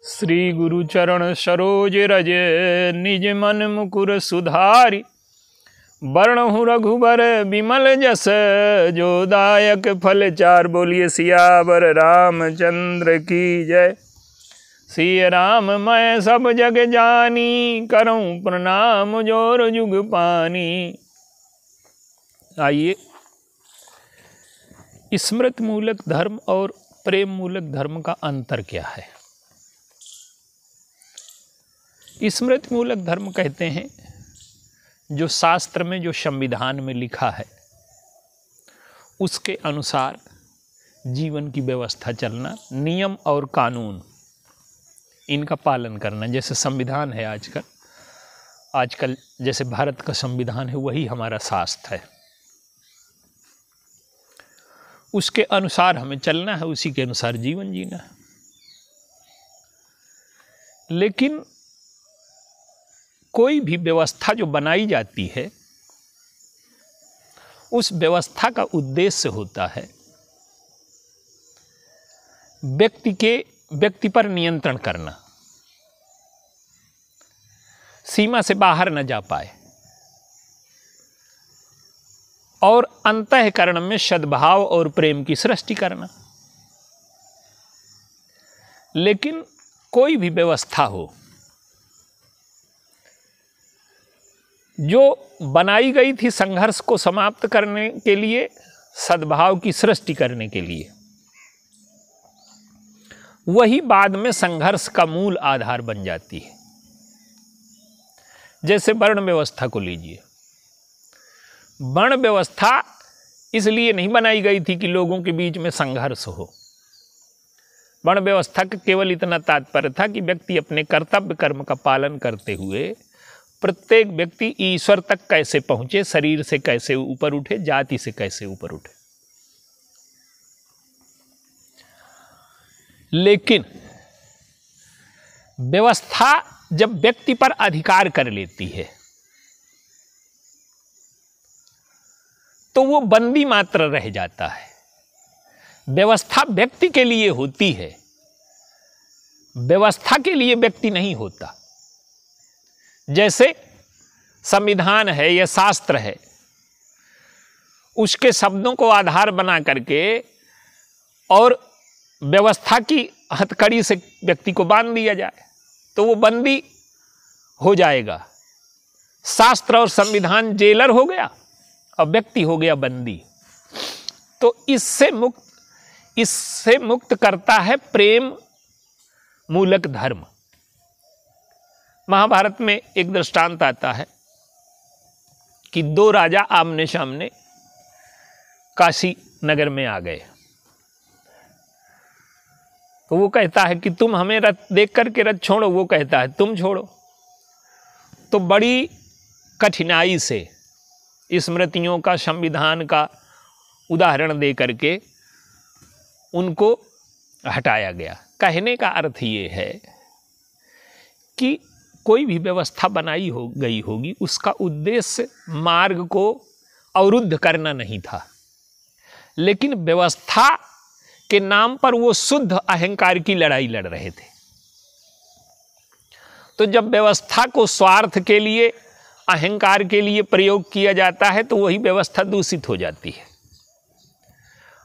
श्री गुरु चरण सरोज रज निज मन मुकुर सुधारि। वर्णहु रघुबर विमल जस जो दायक फल चार। बोलिए सियावर रामचंद्र की जय। सिय राम मैं सब जग जानी, करऊं प्रणाम जोर जुग पानी। आइए, स्मृत मूलक धर्म और प्रेम मूलक धर्म का अंतर क्या है। स्मृत मूलक धर्म कहते हैं जो शास्त्र में, जो संविधान में लिखा है उसके अनुसार जीवन की व्यवस्था चलना, नियम और कानून इनका पालन करना। जैसे संविधान है आजकल जैसे भारत का संविधान है, वही हमारा शास्त्र है। उसके अनुसार हमें चलना है, उसी के अनुसार जीवन जीना है। लेकिन कोई भी व्यवस्था जो बनाई जाती है, उस व्यवस्था का उद्देश्य होता है व्यक्ति पर नियंत्रण करना, सीमा से बाहर न जा पाए और अंतःकरण में सद्भाव और प्रेम की सृष्टि करना। लेकिन कोई भी व्यवस्था हो जो बनाई गई थी संघर्ष को समाप्त करने के लिए, सद्भाव की सृष्टि करने के लिए, वही बाद में संघर्ष का मूल आधार बन जाती है। जैसे वर्ण व्यवस्था को लीजिए। वर्ण व्यवस्था इसलिए नहीं बनाई गई थी कि लोगों के बीच में संघर्ष हो। वर्ण व्यवस्था का केवल इतना तात्पर्य था कि व्यक्ति अपने कर्तव्य कर्म का पालन करते हुए प्रत्येक व्यक्ति ईश्वर तक कैसे पहुंचे, शरीर से कैसे ऊपर उठे, जाति से कैसे ऊपर उठे। लेकिन व्यवस्था जब व्यक्ति पर अधिकार कर लेती है तो वो बंदी मात्र रह जाता है। व्यवस्था व्यक्ति के लिए होती है, व्यवस्था के लिए व्यक्ति नहीं होता। जैसे संविधान है या शास्त्र है, उसके शब्दों को आधार बना करके और व्यवस्था की हथकड़ी से व्यक्ति को बांध दिया जाए तो वो बंदी हो जाएगा। शास्त्र और संविधान जेलर हो गया और व्यक्ति हो गया बंदी। तो इससे मुक्त करता है प्रेम मूलक धर्म। महाभारत में एक दृष्टांत आता है कि दो राजा आमने सामने काशी नगर में आ गए। तो वो कहता है कि तुम हमें रथ देख करके रथ छोड़ो, वो कहता है तुम छोड़ो। तो बड़ी कठिनाई से स्मृतियों का, संविधान का उदाहरण दे करके उनको हटाया गया। कहने का अर्थ ये है कि कोई भी व्यवस्था बनाई गई होगी, उसका उद्देश्य मार्ग को अवरुद्ध करना नहीं था, लेकिन व्यवस्था के नाम पर वो शुद्ध अहंकार की लड़ाई लड़ रहे थे। तो जब व्यवस्था को स्वार्थ के लिए, अहंकार के लिए प्रयोग किया जाता है तो वही व्यवस्था दूषित हो जाती है।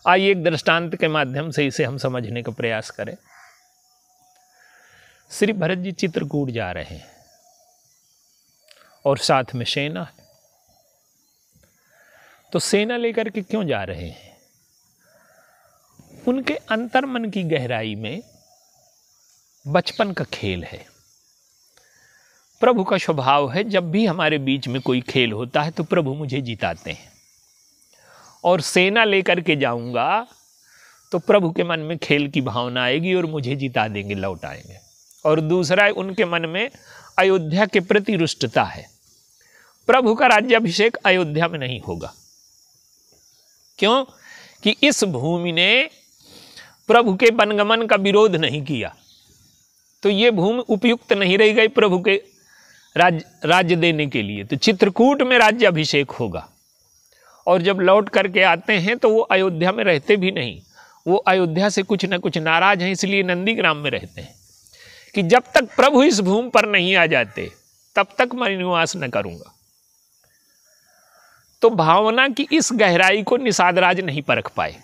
आइए एक दृष्टांत के माध्यम से इसे हम समझने का प्रयास करें। श्री भरत जी चित्रकूट जा रहे हैं और साथ में सेना है। तो सेना लेकर के क्यों जा रहे हैं? उनके अंतर्मन की गहराई में बचपन का खेल है। प्रभु का स्वभाव है, जब भी हमारे बीच में कोई खेल होता है तो प्रभु मुझे जिताते हैं, और सेना लेकर के जाऊंगा तो प्रभु के मन में खेल की भावना आएगी और मुझे जिता देंगे, लौट आएंगे। और दूसरा, उनके मन में अयोध्या के प्रति रुष्टता है। प्रभु का राज्याभिषेक अयोध्या में नहीं होगा। क्यों? कि इस भूमि ने प्रभु के वनगमन का विरोध नहीं किया, तो ये भूमि उपयुक्त नहीं रह गई प्रभु के राज्य देने के लिए। तो चित्रकूट में राज्याभिषेक होगा, और जब लौट करके आते हैं तो वो अयोध्या में रहते भी नहीं, वो अयोध्या से कुछ न कुछ नाराज हैं, इसलिए नंदीग्राम में रहते हैं कि जब तक प्रभु इस भूमि पर नहीं आ जाते तब तक मैं निवास न करूंगा। तो भावना की इस गहराई को निषाद राज नहीं परख पाए।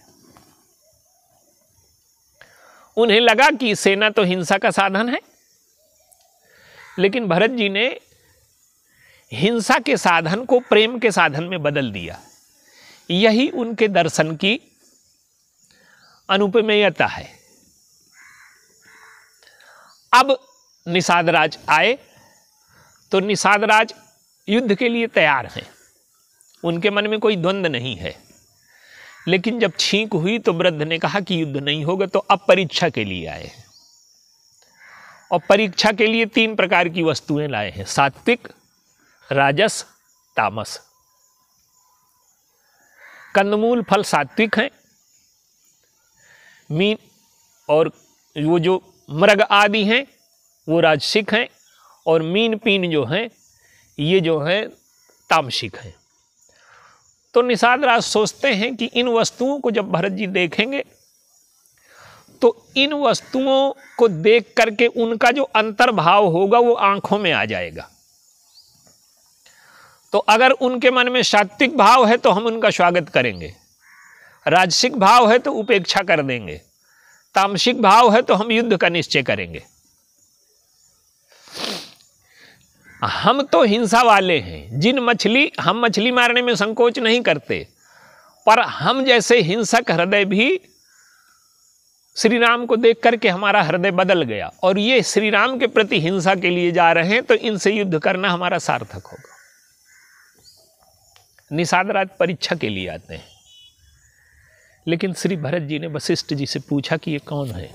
उन्हें लगा कि सेना तो हिंसा का साधन है, लेकिन भरत जी ने हिंसा के साधन को प्रेम के साधन में बदल दिया। यही उनके दर्शन की अनुपमेयता है। अब निषाद राज आए तो निषाद राज युद्ध के लिए तैयार हैं, उनके मन में कोई द्वंद्व नहीं है। लेकिन जब छींक हुई तो वृद्ध ने कहा कि युद्ध नहीं होगा, तो अब परीक्षा के लिए आए हैं। और परीक्षा के लिए 3 प्रकार की वस्तुएं लाए हैं, सात्विक, राजस, तामस। कंदमूल फल सात्विक हैं, मीन और वो जो मृग आदि हैं वो राजसिक हैं, और मीन पीन जो हैं ये जो हैं तामसिक हैं। तो निषाद राज सोचते हैं कि इन वस्तुओं को जब भरत जी देखेंगे तो इन वस्तुओं को देख करके उनका जो अंतर्भाव होगा वो आंखों में आ जाएगा। तो अगर उनके मन में सात्विक भाव है तो हम उनका स्वागत करेंगे, राजसिक भाव है तो उपेक्षा कर देंगे, तामसिक भाव है तो हम युद्ध का निश्चय करेंगे। हम तो हिंसा वाले हैं, हम मछली मारने में संकोच नहीं करते, पर हम जैसे हिंसक हृदय भी श्री राम को देख करके हमारा हृदय बदल गया, और ये श्री राम के प्रति हिंसा के लिए जा रहे हैं, तो इनसे युद्ध करना हमारा सार्थक होगा। निषाद राज परीक्षा के लिए आते हैं, लेकिन श्री भरत जी ने वशिष्ठ जी से पूछा कि ये कौन है।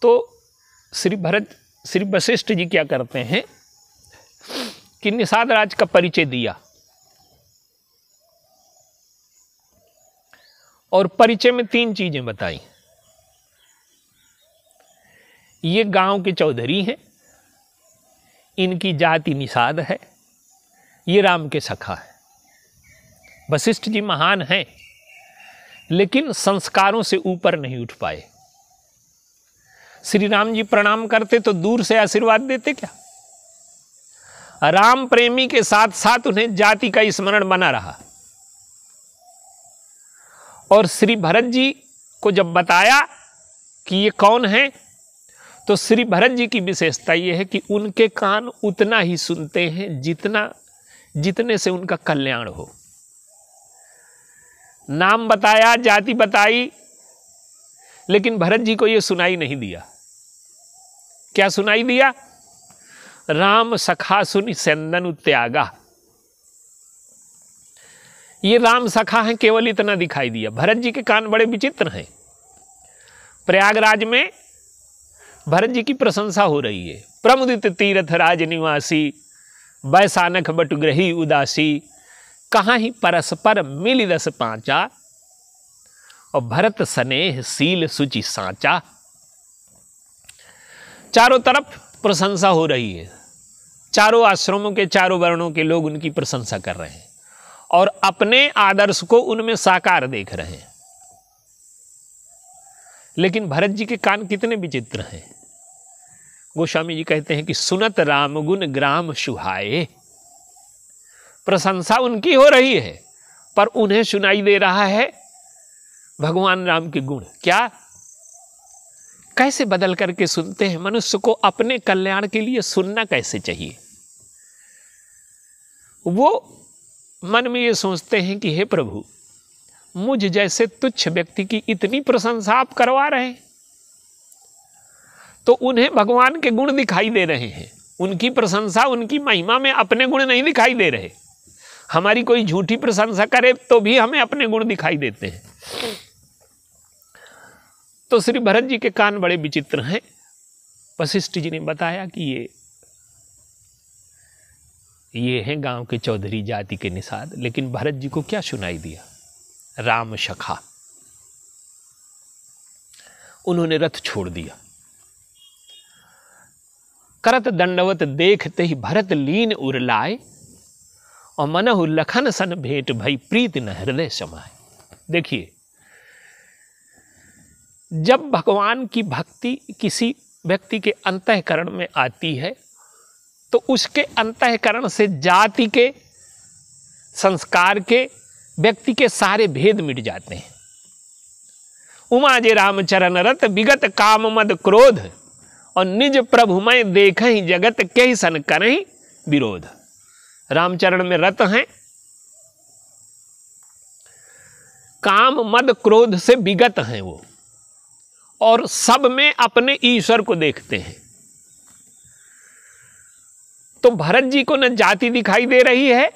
तो श्री वशिष्ठ जी क्या करते हैं कि निषाद राज का परिचय दिया, और परिचय में 3 चीजें बताई। ये गांव के चौधरी हैं, इनकी जाति निषाद है, ये राम के सखा है। वशिष्ठ जी महान हैं, लेकिन संस्कारों से ऊपर नहीं उठ पाए। श्री राम जी प्रणाम करते तो दूर से आशीर्वाद देते क्या? राम प्रेमी के साथ साथ उन्हें जाति का स्मरण बना रहा। और श्री भरत जी को जब बताया कि ये कौन है, तो श्री भरत जी की विशेषता ये है कि उनके कान उतना ही सुनते हैं जितने से उनका कल्याण हो। नाम बताया, जाति बताई, लेकिन भरत जी को यह सुनाई नहीं दिया। क्या सुनाई दिया? राम सखा सुनि सेंदन त्यागा। ये राम सखा हैं, केवल इतना दिखाई दिया। भरत जी के कान बड़े विचित्र हैं। प्रयागराज में भरत जी की प्रशंसा हो रही है। प्रमुदित तीर्थ राज निवासी, बैसानख बटुग्रही उदासी, कहाँ ही परस्पर मिल दस पांचा, और भरत स्नेह सील सुचि सांचा। चारों तरफ प्रशंसा हो रही है, चारों आश्रमों के चारों वर्णों के लोग उनकी प्रशंसा कर रहे हैं और अपने आदर्श को उनमें साकार देख रहे हैं। लेकिन भरत जी के कान कितने विचित्र हैं। गोस्वामी जी कहते हैं कि सुनत राम गुण ग्राम सुहाए। प्रशंसा उनकी हो रही है, पर उन्हें सुनाई दे रहा है भगवान राम के गुण। क्या कैसे बदल करके सुनते हैं। मनुष्य को अपने कल्याण के लिए सुनना कैसे चाहिए। वो मन में ये सोचते हैं कि हे प्रभु, मुझ जैसे तुच्छ व्यक्ति की इतनी प्रशंसा आप करवा रहे हैं, तो उन्हें भगवान के गुण दिखाई दे रहे हैं। उनकी प्रशंसा, उनकी महिमा में अपने गुण नहीं दिखाई दे रहे। हमारी कोई झूठी प्रशंसा करे तो भी हमें अपने गुण दिखाई देते हैं। तो श्री भरत जी के कान बड़े विचित्र हैं। वशिष्ठ जी ने बताया कि ये हैं गांव के चौधरी जाति के निषाद। लेकिन भरत जी को क्या सुनाई दिया? राम सखा। उन्होंने रथ छोड़ दिया। करत दंडवत देखते ही भरत लीन उरलाए, और मनहु लखन सन भेंट भई प्रीति न हृदय समाए। देखिए, जब भगवान की भक्ति किसी व्यक्ति के अंतःकरण में आती है तो उसके अंतःकरण से जाति के, संस्कार के, व्यक्ति के सारे भेद मिट जाते हैं। उमा जे रामचरण रत विगत काम मद क्रोध, और निज प्रभुमय देखहि जगत के सन करहि विरोध। रामचरण में रत हैं, काम मद क्रोध से विगत हैं वो, और सब में अपने ईश्वर को देखते हैं। तो भरत जी को न जाति दिखाई दे रही है,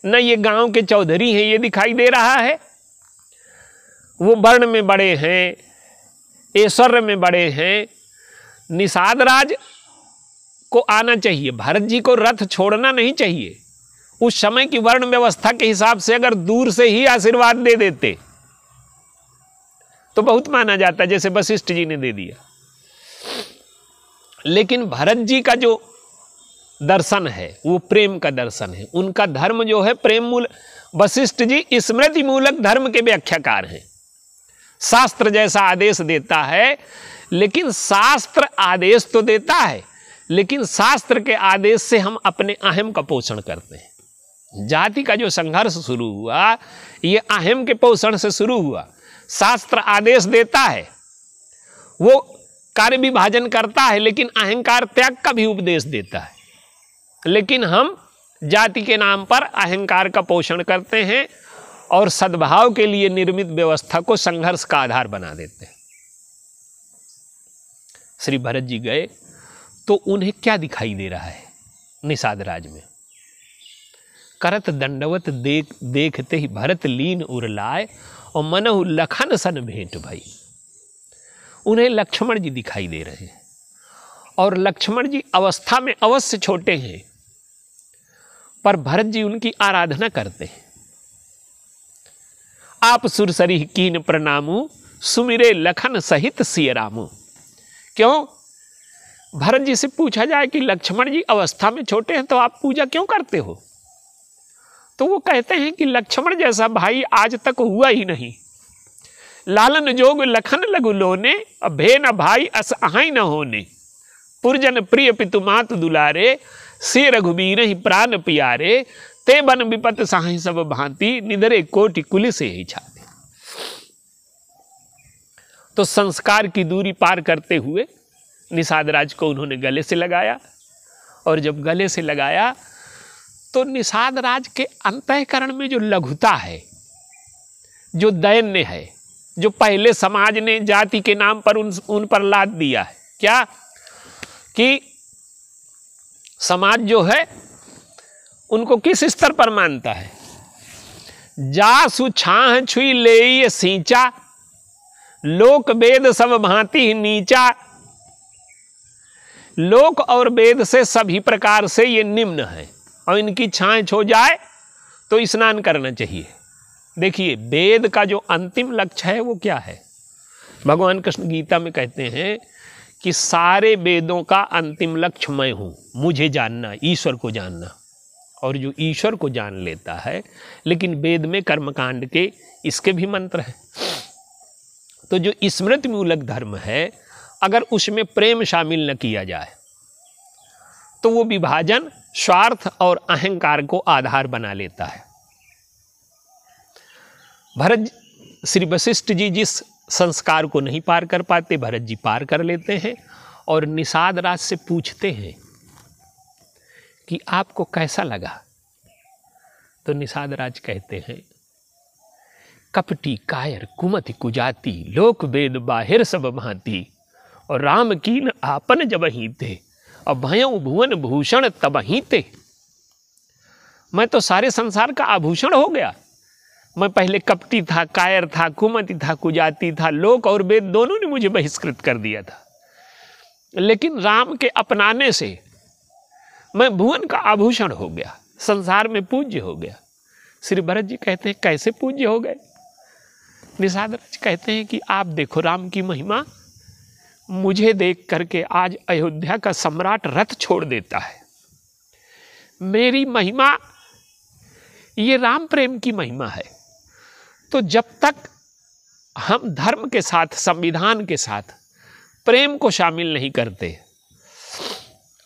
न ये गांव के चौधरी हैं ये दिखाई दे रहा है। वो वर्ण में बड़े हैं, ऐश्वर्य में बड़े हैं। निषाद राज को आना चाहिए, भरत जी को रथ छोड़ना नहीं चाहिए। उस समय की वर्ण व्यवस्था के हिसाब से अगर दूर से ही आशीर्वाद दे देते तो बहुत माना जाता, जैसे वशिष्ठ जी ने दे दिया। लेकिन भरत जी का जो दर्शन है वो प्रेम का दर्शन है। उनका धर्म जो है प्रेम मूल। वशिष्ठ जी स्मृति मूलक धर्म के व्याख्याकार हैं। शास्त्र जैसा आदेश देता है, लेकिन शास्त्र आदेश तो देता है, लेकिन शास्त्र के आदेश से हम अपने अहम का पोषण करते हैं। जाति का जो संघर्ष शुरू हुआ ये अहम के पोषण से शुरू हुआ। शास्त्र आदेश देता है, वो कार्य विभाजन करता है, लेकिन अहंकार त्याग का भी उपदेश देता है। लेकिन हम जाति के नाम पर अहंकार का पोषण करते हैं और सद्भाव के लिए निर्मित व्यवस्था को संघर्ष का आधार बना देते हैं। श्री भरत जी गए तो उन्हें क्या दिखाई दे रहा है निषाद राज में? करत दंडवत देखते ही भरत लीन उरलाए, और मनहु लखन सन भेंट भई। उन्हें लक्ष्मण जी दिखाई दे रहे हैं, और लक्ष्मण जी अवस्था में अवश्य छोटे हैं, पर भरत जी उनकी आराधना करते हैं। आप सुरसरी कीन प्रणामु, सुमिरे लखन सहित सिय रामु। क्यों? भरत जी से पूछा जाए कि लक्ष्मण जी अवस्था में छोटे हैं तो आप पूजा क्यों करते हो? तो वो कहते हैं कि लक्ष्मण जैसा भाई आज तक हुआ ही नहीं। लालन जोग लखन लगु लोने, भे न भाई अस अहाई न होने। पुरजन प्रिय पितु मात दुलारे, से रघुबीर ही प्राण पियारे। ते बन विपत साहि सब भांति, निधरे कोटि कुल से ही छाते। तो संस्कार की दूरी पार करते हुए निषाद राज को उन्होंने गले से लगाया, और जब गले से लगाया तो निषाद राज के अंतःकरण में जो लघुता है, जो दैन्य है, जो पहले समाज ने जाति के नाम पर उन पर लाद दिया है, क्या कि समाज जो है उनको किस स्तर पर मानता है? जा सुछाह छुई ले सींचा, लोक वेद सब भांति नीचा। लोक और वेद से सभी प्रकार से ये निम्न है, और इनकी छाए छो जाए तो स्नान करना चाहिए। देखिए वेद का जो अंतिम लक्ष्य है वो क्या है? भगवान कृष्ण गीता में कहते हैं कि सारे वेदों का अंतिम लक्ष्य मैं हूँ, मुझे जानना, ईश्वर को जानना। और जो ईश्वर को जान लेता है, लेकिन वेद में कर्मकांड के इसके भी मंत्र हैं। तो जो स्मृति मूलक धर्म है, अगर उसमें प्रेम शामिल न किया जाए तो वो विभाजन, स्वार्थ और अहंकार को आधार बना लेता है। भरत श्री वशिष्ठ जी जिस संस्कार को नहीं पार कर पाते, भरत जी पार कर लेते हैं, और निषाद राज से पूछते हैं कि आपको कैसा लगा? तो निषाद राज कहते हैं, कपटी कायर कुमति कुजाति, लोक वेद बाहिर सब भांति। और राम कीन आपन जब ही थे, और भयं भुवन भूषण तब ही थे। मैं तो सारे संसार का आभूषण हो गया। मैं पहले कपटी था, कायर था, कुमति था, कुजाति था। लोक और वेद दोनों ने मुझे बहिष्कृत कर दिया था, लेकिन राम के अपनाने से मैं भुवन का आभूषण हो गया, संसार में पूज्य हो गया। श्री भरत जी कहते हैं कैसे पूज्य हो गए? निषाद राज कहते हैं कि आप देखो राम की महिमा, मुझे देख करके आज अयोध्या का सम्राट रथ छोड़ देता है। मेरी महिमा ये राम प्रेम की महिमा है। तो जब तक हम धर्म के साथ, संविधान के साथ प्रेम को शामिल नहीं करते,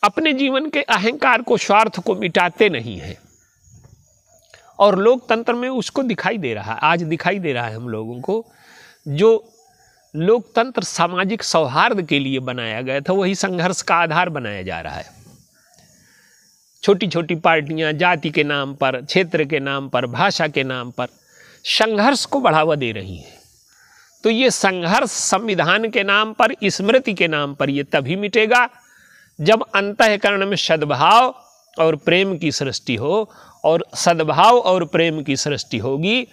अपने जीवन के अहंकार को, स्वार्थ को मिटाते नहीं हैं। और लोकतंत्र में उसको दिखाई दे रहा है, आज दिखाई दे रहा है हम लोगों को। जो लोकतंत्र सामाजिक सौहार्द के लिए बनाया गया था, वही संघर्ष का आधार बनाया जा रहा है। छोटी छोटी पार्टियां जाति के नाम पर, क्षेत्र के नाम पर, भाषा के नाम पर संघर्ष को बढ़ावा दे रही हैं। तो ये संघर्ष संविधान के नाम पर, स्मृति के नाम पर, ये तभी मिटेगा जब अंतःकरण में सद्भाव और प्रेम की सृष्टि हो। और सद्भाव और प्रेम की सृष्टि होगी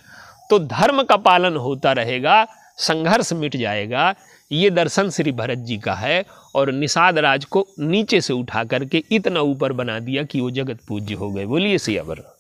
तो धर्म का पालन होता रहेगा, संघर्ष मिट जाएगा। ये दर्शन श्री भरत जी का है। और निषाद राज को नीचे से उठा करके इतना ऊपर बना दिया कि वो जगत पूज्य हो गए। बोलिए सियावर।